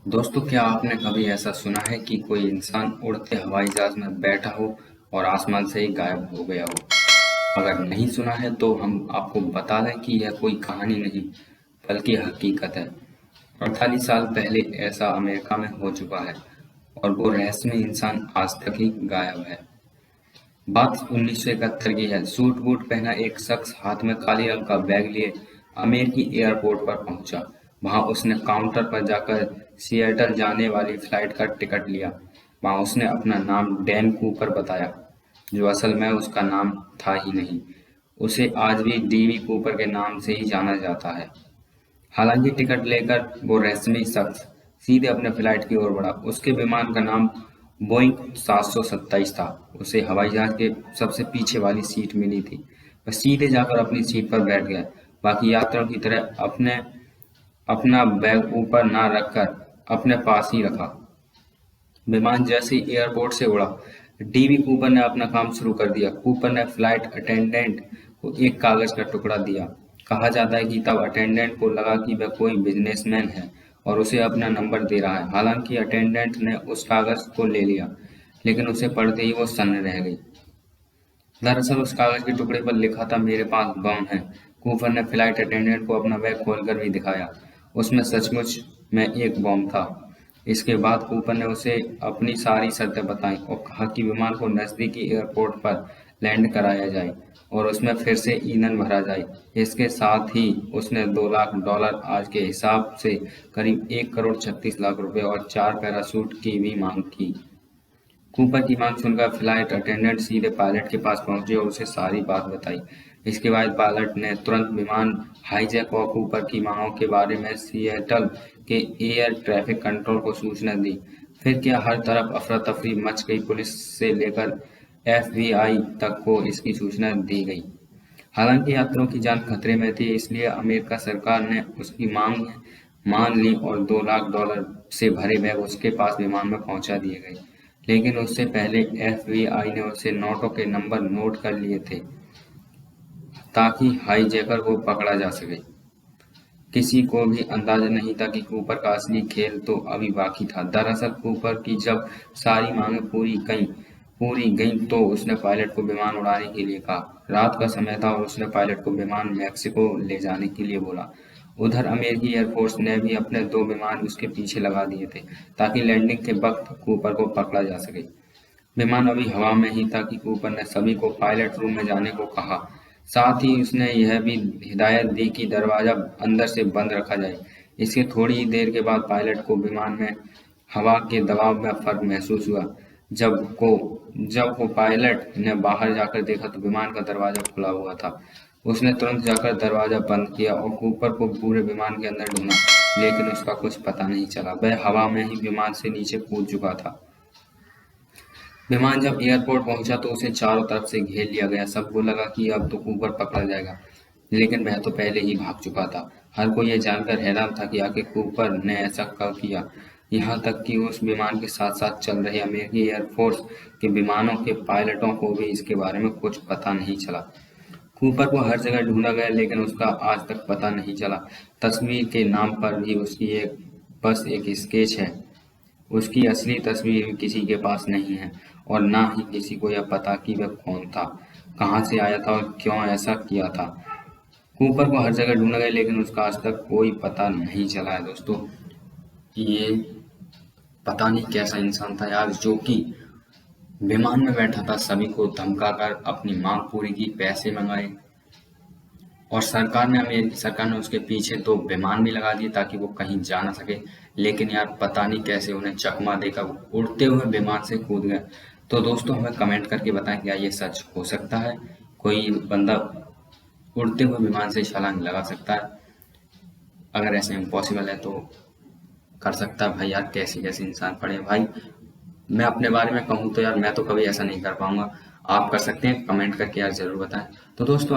दोस्तों, क्या आपने कभी ऐसा सुना है कि कोई इंसान उड़ते हवाई जहाज में बैठा हो और आसमान से ही गायब हो गया हो? अगर नहीं सुना है तो हम आपको बता दें कि यह कोई कहानी नहीं बल्कि हकीकत है। 48 साल पहले ऐसा अमेरिका में हो चुका है और वो रहस्यमय इंसान आज तक ही गायब है। बात 1971 की है। सूट बूट पहना एक शख्स हाथ में काले रंग का बैग लिए अमेरिकी एयरपोर्ट पर पहुंचा। वहां उसने काउंटर पर जाकर सिएटल जाने वाली फ्लाइट का टिकट लिया। वहां उसने अपना नाम डैन कूपर बताया, जो असल में उसका नाम था ही नहीं। उसे आज भी डीवी कूपर के नाम से ही जाना जाता है। हालांकि टिकट लेकर वो रहस्यमयी शख्स सीधे अपने फ्लाइट की ओर बढ़ा। उसके विमान का नाम बोइंग 727 था। उसे हवाई जहाज के सबसे पीछे वाली सीट मिली थी। वह सीधे जाकर अपनी सीट पर बैठ गया। बाकी यात्रियों की तरह अपने अपना बैग ऊपर ना रखकर अपने पास ही रखा। विमान जैसे ही एयरपोर्ट से उड़ा, डीवी कूपर ने अपना काम शुरू कर दिया। कूपर ने फ्लाइट अटेंडेंट को एक कागज का टुकड़ा दिया। कहा जाता है कि तब अटेंडेंट को लगा कि वह कोई बिजनेसमैन है और उसे अपना नंबर दे रहा है। हालांकि अटेंडेंट ने उस कागज को ले लिया, लेकिन उसे पढ़ते ही वो सन्न रह गई। दरअसल उस कागज के टुकड़े पर लिखा था, मेरे पास बम है। कूपर ने फ्लाइट अटेंडेंट को अपना बैग खोलकर भी दिखाया। उसमें सचमुच में एक बम था। इसके बाद कूपर ने उसे अपनी सारी शर्तें बताईं और कहा कि विमान को नजदीकी एयरपोर्ट पर लैंड कराया जाए और उसमें फिर से ईंधन भरा जाए। इसके साथ ही उसने $2 लाख आज के हिसाब से करीब 1 करोड़ 36 लाख रुपए और 4 पैराशूट की भी मांग की। कूपर की मांग सुनकर फ्लाइट अटेंडेंट सीधे पायलट के पास पहुंचे और उसे सारी बात बताई। इसके बाद पायलट ने तुरंत विमान हाईजैक और कूपर की मांगों के बारे में सिएटल के एयर ट्रैफिक कंट्रोल को सूचना दी। फिर क्या हर तरफ अफरा तफरी मच गई। पुलिस से लेकर एफबीआई तक को इसकी सूचना दी गई। हालांकि यात्रियों की जान खतरे में थी, इसलिए अमेरिका सरकार ने उसकी मांग मान ली और $2 लाख से भरे बैग उसके पास विमान में पहुंचा दिए गए। लेकिन उससे पहले एफबीआई ने उससे नोटों के नंबर नोट कर लिए थे, ताकि हाईजैकर को पकड़ा जा सके। किसी को भी अंदाजा नहीं था कि कूपर का असली खेल तो अभी बाकी था। दरअसल कूपर की जब सारी मांगें पूरी गईं तो उसने पायलट को विमान उड़ाने के लिए कहा। रात का समय था और उसने पायलट को विमान मैक्सिको ले जाने के लिए बोला। उधर अमेरिकी एयरफोर्स ने भी अपने 2 विमान उसके पीछे लगा दिए थे, ताकि लैंडिंग के वक्त कूपर को पकड़ा जा सके। विमान अभी हवा में ही था कि कूपर ने सभी को पायलट रूम में जाने को कहा। साथ ही उसने यह भी हिदायत दी कि दरवाजा अंदर से बंद रखा जाए। इसके थोड़ी ही देर के बाद पायलट को विमान में हवा के दबाव में फर्क महसूस हुआ। जब वो पायलट ने बाहर जाकर देखा तो विमान का दरवाजा खुला हुआ था। उसने तुरंत जाकर दरवाजा बंद किया और कूपर को पूरे विमान के अंदर ढूंढा, लेकिन उसका कुछ पता नहीं चला। वह हवा में ही विमान से नीचे कूद चुका था। विमान जब एयरपोर्ट पहुंचा तो उसे चारों तरफ से घेर लिया गया। सबको लगा कि अब तो कूपर पकड़ा जाएगा, लेकिन वह तो पहले ही भाग चुका था। हर कोई यह जानकर हैरान था कि आखिर कूपर ने ऐसा कब किया। यहाँ तक कि उस विमान के साथ साथ चल रहे अमेरिकी एयरफोर्स के विमानों के पायलटों को भी इसके बारे में कुछ पता नहीं चला। कूपर को हर जगह ढूंढा गया, लेकिन उसका आज तक पता नहीं चला। तस्वीर के नाम पर भी उसकी बस एक स्केच है। उसकी असली तस्वीर भी किसी के पास नहीं है और ना ही किसी को यह पता कि वह कौन था, कहाँ से आया था और क्यों ऐसा किया था। कूपर को हर जगह ढूंढा गया, लेकिन उसका आज तक कोई पता नहीं चला है। दोस्तों, ये पता नहीं कैसा इंसान था यार, जो कि विमान में बैठा था, सभी को धमकाकर अपनी मांग पूरी की, पैसे मंगाए और अमेरिकी सरकार ने उसके पीछे 2 विमान भी लगा दिए ताकि वो कहीं जा ना सके। लेकिन यार पता नहीं कैसे उन्हें चकमा देकर वो उड़ते हुए विमान से कूद गए। तो दोस्तों, हमें कमेंट करके बताएं, क्या ये सच हो सकता है? कोई बंदा उड़ते हुए विमान से छलांग लगा सकता है? अगर ऐसे इम्पॉसिबल है तो कर सकता है भाई। यार कैसे कैसे इंसान पड़े हैं भाई। मैं अपने बारे में कहूँ तो यार मैं तो कभी ऐसा नहीं कर पाऊंगा। आप कर सकते हैं, कमेंट करके यार जरूर बताएं। तो दोस्तों,